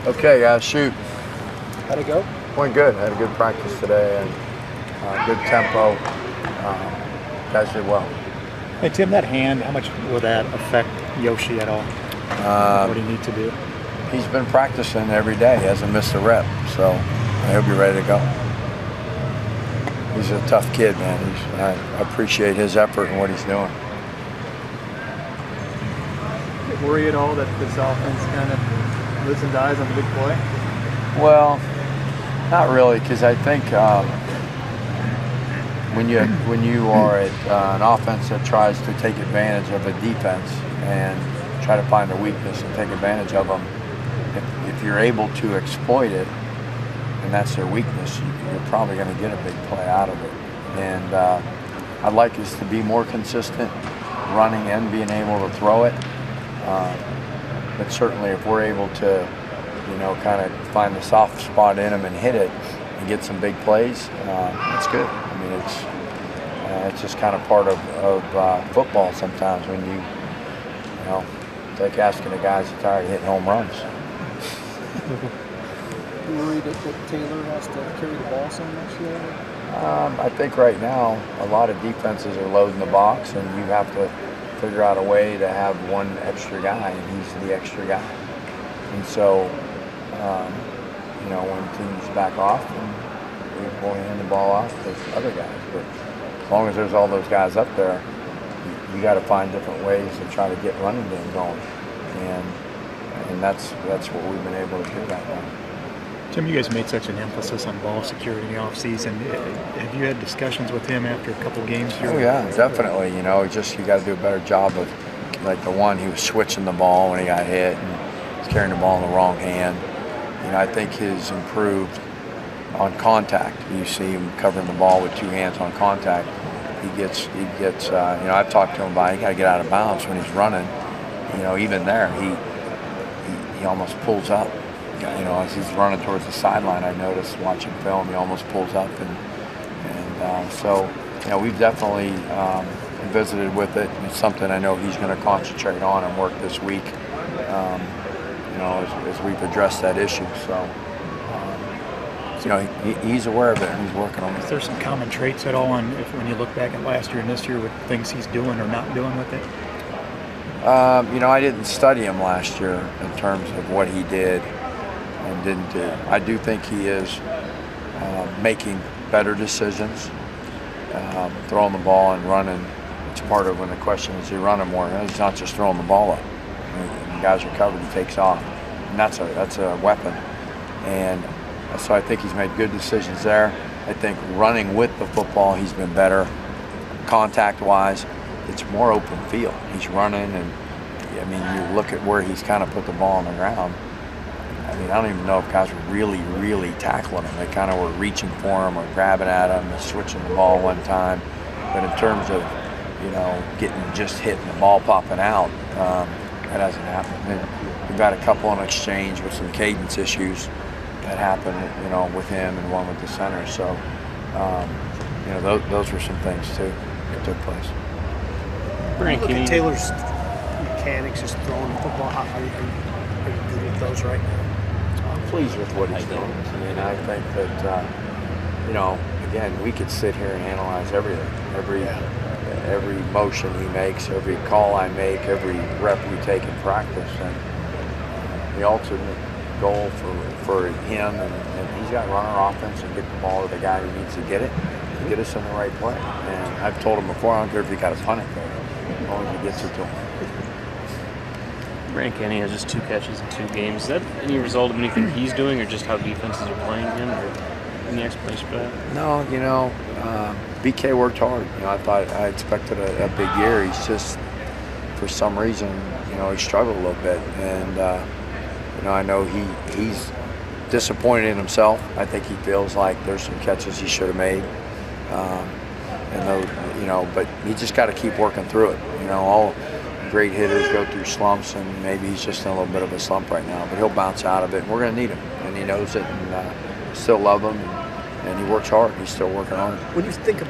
Okay, shoot. How'd it go? Went good. Had a good practice today and good tempo. Guys did well. Hey, Tim, that hand, how much will that affect Yoshi at all? What do you need to do? He's been practicing every day. He hasn't missed a rep, so he'll be ready to go. He's a tough kid, man. I appreciate his effort and what he's doing. Worry at all that this offense kind of lives and dies on the big play? Well, not really, because I think when you are an offense that tries to take advantage of a defense and try to find a weakness and take advantage of them, if you're able to exploit it, and that's their weakness, you're probably going to get a big play out of it. And I'd like us to be more consistent running and being able to throw it. But certainly if we're able to, kind of find the soft spot in them and hit it and get some big plays, that's good. I mean, it's just kind of part of football sometimes when it's like asking the guys who are tired of hitting home runs. You worried that Taylor has to carry the ball so much yet? I think right now a lot of defenses are loading the box, and you have to figure out a way to have one extra guy, and he's the extra guy. And so, when teams back off, and we will hand the ball off to other guys. But as long as there's all those guys up there, you got to find different ways to try to get running game going, and that's what we've been able to do right now. Tim, you guys made such an emphasis on ball security in the offseason. Have you had discussions with him after a couple games? Oh yeah, definitely. You got to do a better job of, like the one, he was switching the ball when he got hit and he's carrying the ball in the wrong hand. I think he's improved on contact. You see him covering the ball with two hands on contact. He gets. I've talked to him about he got to get out of bounds when he's running. Even there, he almost pulls up. As he's running towards the sideline, I noticed watching film, he almost pulls up, and so we've definitely visited with it. And it's something I know he's going to concentrate on and work this week. As we've addressed that issue, so he's aware of it and he's working on it. Is there some common traits at all when you look back at last year and this year with things he's doing or not doing with it? I didn't study him last year in terms of what he did and didn't do. I do think he is making better decisions, throwing the ball and running. It's part of when the question is, he running more? He's not just throwing the ball up. When guys are covered, he takes off, and that's a weapon. And so I think he's made good decisions there. I think running with the football, he's been better. Contact-wise, it's more open field. He's running, and you look at where he's kind of put the ball on the ground. I don't even know if guys were really, really tackling him. They kind of were reaching for him or grabbing at him and switching the ball one time. But in terms of, getting just hit and the ball popping out, that hasn't happened. And we've had a couple in exchange with some cadence issues that happened, with him and one with the center. So, those were some things too that took place. Look at Taylor's mechanics, just throwing the football. Are you good with those right now? I'm pleased with what he's doing. I think that, again, we could sit here and analyze everything, every motion he makes, every call I make, every rep we take in practice, and the ultimate goal for him, and he's got to run our offense and get the ball to the guy who needs to get it and get us in the right play. And I've told him before, I don't care if he got to punt it there, as long as he gets it to him. Grant Kenny has just 2 catches in 2 games. Is that any result of anything he's doing, or just how defenses are playing him, or any explanation for that? No, BK worked hard. I expected a big year. He's just, for some reason, he struggled a little bit, and I know he's disappointed in himself. I think he feels like there's some catches he should have made, but he just got to keep working through it. All great hitters go through slumps, and maybe he's just in a little bit of a slump right now, but he'll bounce out of it, and we're going to need him, and he knows it, and still love him, and he works hard. He's still working hard. When you think